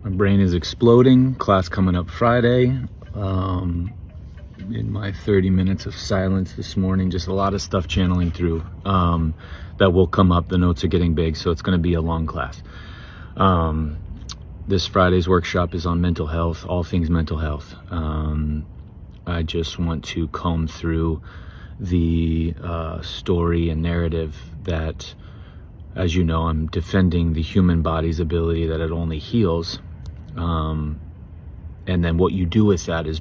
My brain is exploding. Class coming up Friday. In my 30 minutes of silence this morning, just a lot of stuff channeling through that will come up. The notes are getting big, so it's going to be a long class. This Friday's workshop is on mental health, all things mental health. I just want to comb through the story and narrative that, as you know, I'm defending the human body's ability that it only heals. And then what you do with that is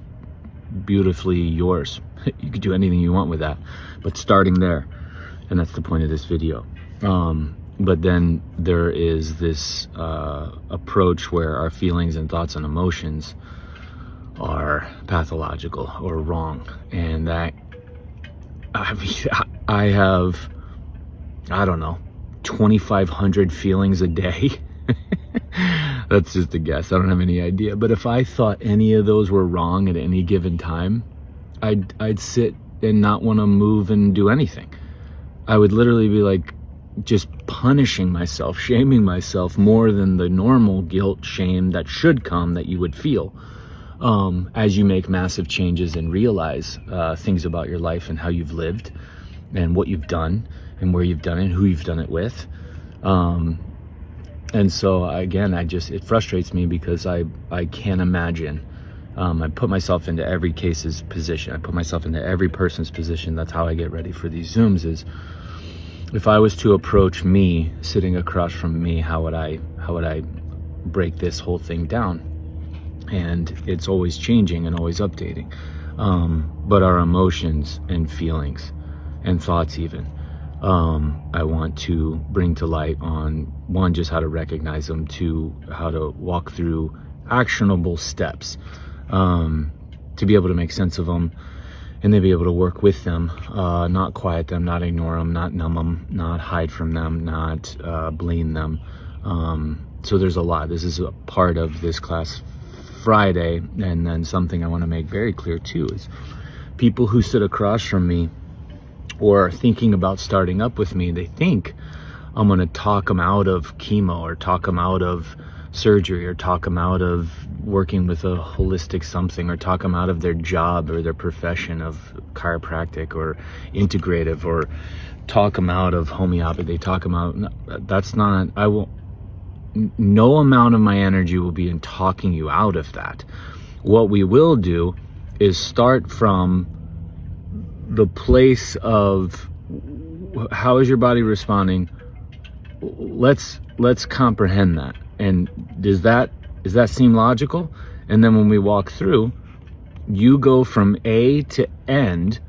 beautifully yours. You could do anything you want with that, but starting there, and that's the point of this video. But then there is this approach where our feelings and thoughts and emotions are pathological or wrong, and that, I mean, I have, I don't know, 2,500 feelings a day. That's just a guess. I don't have any idea. But if I thought any of those were wrong at any given time, I'd sit and not want to move and do anything. I would literally be like just punishing myself, shaming myself more than the normal guilt, shame that should come, that you would feel as you make massive changes and realize things about your life and how you've lived and what you've done and where you've done it and who you've done it with. And so again, it frustrates me because I can't imagine. I put myself into every case's position. I put myself into every person's position. That's how I get ready for these Zooms, is if I was to approach me sitting across from me, how would I break this whole thing down? And it's always changing and always updating. But our emotions and feelings and thoughts even, I want to bring to light on, one, just how to recognize them, two, how to walk through actionable steps to be able to make sense of them, and then be able to work with them, not quiet them, not ignore them, not numb them, not hide from them, not blame them. So there's a lot. This is a part of this class Friday. And then something I want to make very clear too is people who sit across from me or are thinking about starting up with me, they think I'm going to talk them out of chemo or talk them out of surgery or talk them out of working with a holistic something or talk them out of their job or their profession of chiropractic or integrative or talk them out of homeopathy, talk them out. That's not, no amount of my energy will be in talking you out of that. What we will do is start from the place of how is your body responding. Let's comprehend that. And does that seem logical? And then when we walk through, you go from A to end,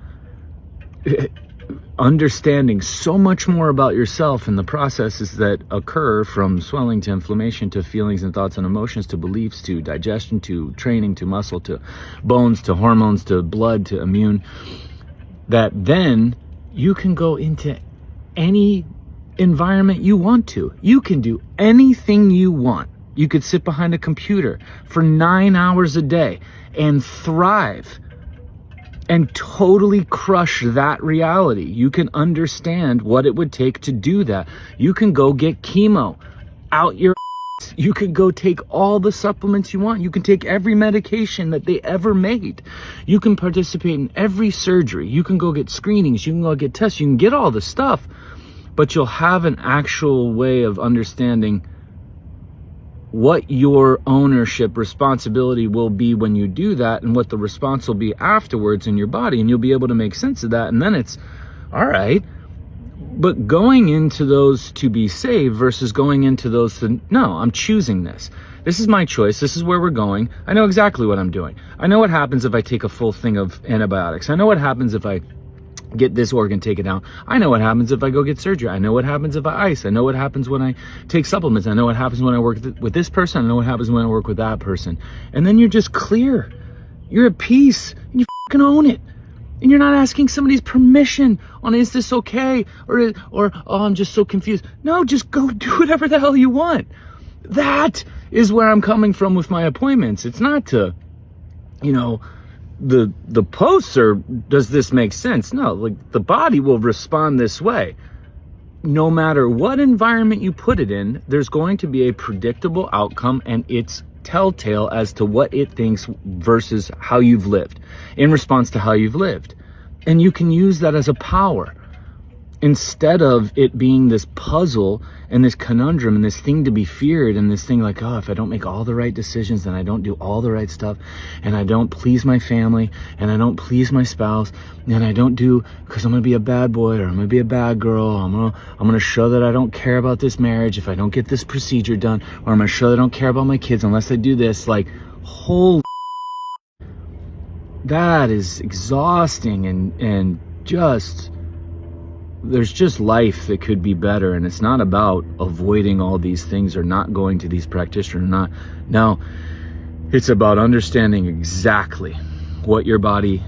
understanding so much more about yourself and the processes that occur, from swelling to inflammation to feelings and thoughts and emotions to beliefs to digestion to training to muscle to bones to hormones to blood to immune, that then you can go into any environment you want to. You can do anything you want. You could sit behind a computer for 9 hours a day and thrive and totally crush that reality. You can understand what it would take to do that. You can go get chemo out your ass. You can go take all the supplements you want. You can take every medication that they ever made. You can participate in every surgery. You can go get screenings. You can go get tests. You can get all the stuff. But you'll have an actual way of understanding what your ownership responsibility will be when you do that and what the response will be afterwards in your body. And you'll be able to make sense of that. And then it's all right. But going into those to be saved versus going into those to, no, I'm choosing this. This is my choice. This is where we're going. I know exactly what I'm doing. I know what happens if I take a full thing of antibiotics. I know what happens if I get this organ taken out. I know what happens if I go get surgery. I know what happens if I ice. I know what happens when I take supplements. I know what happens when I work with this person. I know what happens when I work with that person. And then you're just clear. You're at peace and you fucking own it. And you're not asking somebody's permission on, is this okay? Or oh, I'm just so confused. No, just go do whatever the hell you want. That is where I'm coming from with my appointments. It's not to, the posts are, does this make sense? No, like, the body will respond this way. no matter what environment you put it in, there's going to be a predictable outcome, and it's telltale as to what it thinks versus how you've lived, in response to how you've lived. And you can use that as a power, instead of it being this puzzle and this conundrum and this thing to be feared, and this thing like, oh, if I don't make all the right decisions, then I don't do all the right stuff, and I don't please my family, and I don't please my spouse, and I don't do, because I'm gonna be a bad boy, or I'm gonna be a bad girl, I'm gonna show that I don't care about this marriage if I don't get this procedure done, or I'm gonna show that I don't care about my kids unless I do this. Like, holy, that is exhausting, and just, there's just life that could be better. And it's not about avoiding all these things or not going to these practitioners or not. No, it's about understanding exactly what your body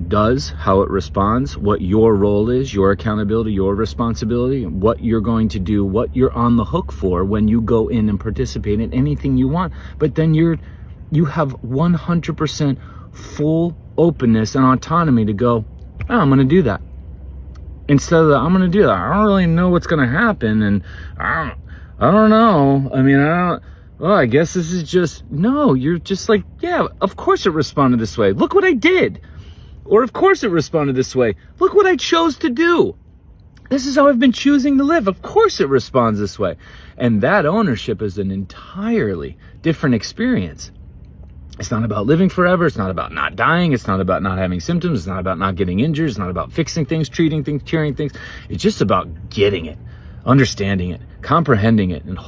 does, how it responds, what your role is, your accountability, your responsibility, what you're going to do, what you're on the hook for when you go in and participate in anything you want. But then you have 100% full openness and autonomy to go, oh, I'm going to do that. Instead of the, I'm going to do that, I don't really know what's going to happen, and I don't know. I mean, I guess this is just, no, you're just like, yeah, of course it responded this way. Look what I did. Or of course it responded this way. Look what I chose to do. This is how I've been choosing to live. Of course it responds this way. And that ownership is an entirely different experience. It's not about living forever. It's not about not dying. It's not about not having symptoms. It's not about not getting injured. It's not about fixing things, treating things, curing things. It's just about getting it, understanding it, comprehending it. And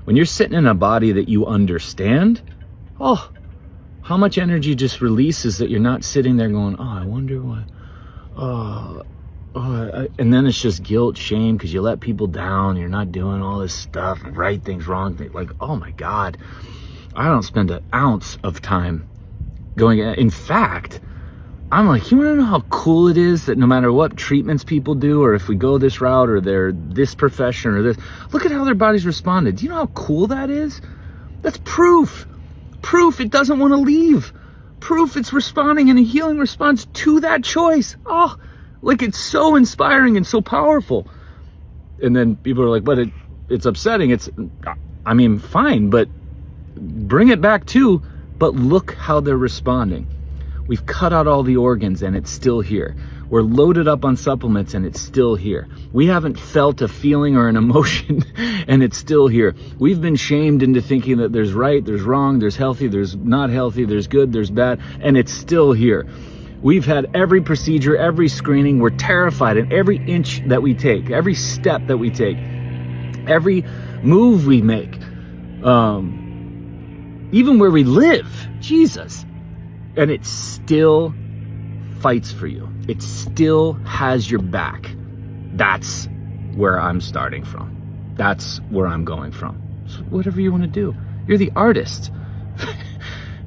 when you're sitting in a body that you understand, oh, how much energy just releases that you're not sitting there going, oh, I wonder what, and then it's just guilt, shame, because you let people down. You're not doing all this stuff, right things, wrong things. Like, oh my God. I don't spend an ounce of time going. In fact, I'm like, you want to know how cool it is that no matter what treatments people do, or if we go this route, or they're this profession or this, look at how their bodies responded. Do you know how cool that is? That's proof. Proof it doesn't want to leave. Proof it's responding in a healing response to that choice. Oh, like, it's so inspiring and so powerful. And then people are like, but it's upsetting. I mean, fine, but bring it back too, but look how they're responding. We've cut out all the organs and it's still here. We're loaded up on supplements and it's still here. We haven't felt a feeling or an emotion and it's still here. We've been shamed into thinking that there's right, there's wrong, there's healthy, there's not healthy, there's good, there's bad, and it's still here. We've had every procedure, every screening. We're terrified in every inch that we take, every step that we take, every move we make. Even where we live, Jesus. And it still fights for you. It still has your back. That's where I'm starting from. That's where I'm going from. So whatever you want to do. You're the artist.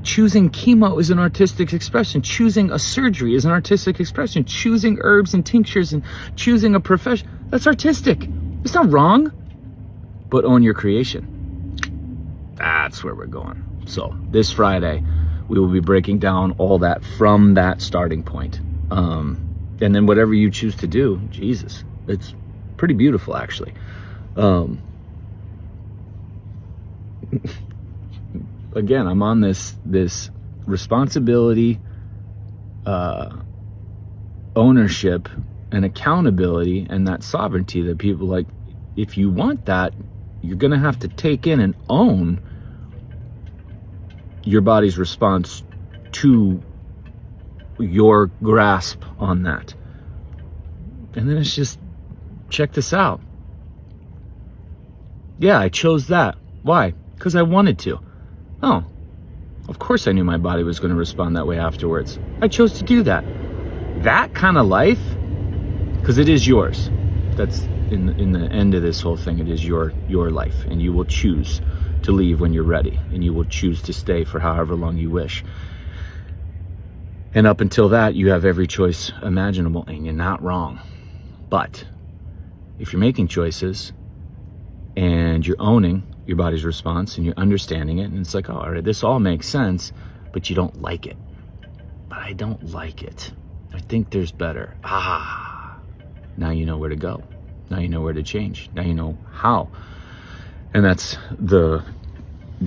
Choosing chemo is an artistic expression. Choosing a surgery is an artistic expression. Choosing herbs and tinctures and choosing a profession, that's artistic. It's not wrong. But own your creation. That's where we're going. So this Friday, we will be breaking down all that from that starting point. And then whatever you choose to do, Jesus, it's pretty beautiful, actually. Again, I'm on this responsibility, ownership, and accountability, and that sovereignty that people like. If you want that, you're going to have to take in and own your body's response to your grasp on that. And then it's just, check this out. Yeah, I chose that. Why? Because I wanted to. Oh, of course I knew my body was going to respond that way afterwards. I chose to do that. That kind of life, because it is yours. That's in the end of this whole thing. It is your life, and you will choose to leave when you're ready, and you will choose to stay for however long you wish. And up until that, you have every choice imaginable, and you're not wrong. But if you're making choices and you're owning your body's response and you're understanding it, and it's like, oh, all right, this all makes sense, but you don't like it. But I don't like it. I think there's better. Now you know where to go. Now you know where to change. Now you know how. And that's the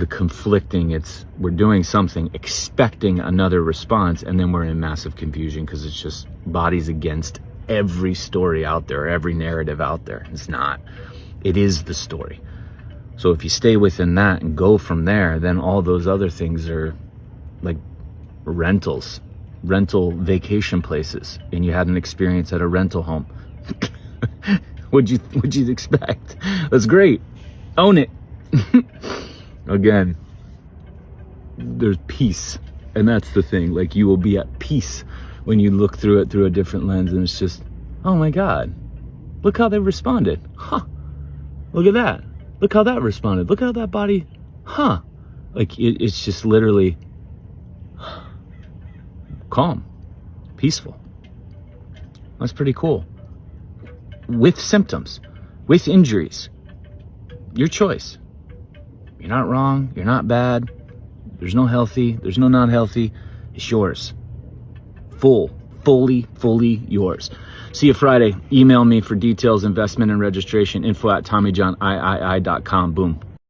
conflicting. We're doing something, expecting another response, and then we're in massive confusion because it's just bodies against every story out there, every narrative out there. It's not. It is the story. So if you stay within that and go from there, then all those other things are like rental vacation places, and you had an experience at a rental home. What'd you expect? That's great. Own it. Again, there's peace, and that's the thing. Like, you will be at peace when you look through it through a different lens, and it's just, oh my God, look how they responded. Huh? Look at that. Look how that responded. Look how that body, huh? Like, it's just literally calm, peaceful. That's pretty cool. With symptoms, with injuries, your choice. You're not wrong. You're not bad. There's no healthy. There's no not healthy. It's yours. Fully yours. See you Friday. Email me for details, investment, and registration. info@TommyJohniii.com. Boom.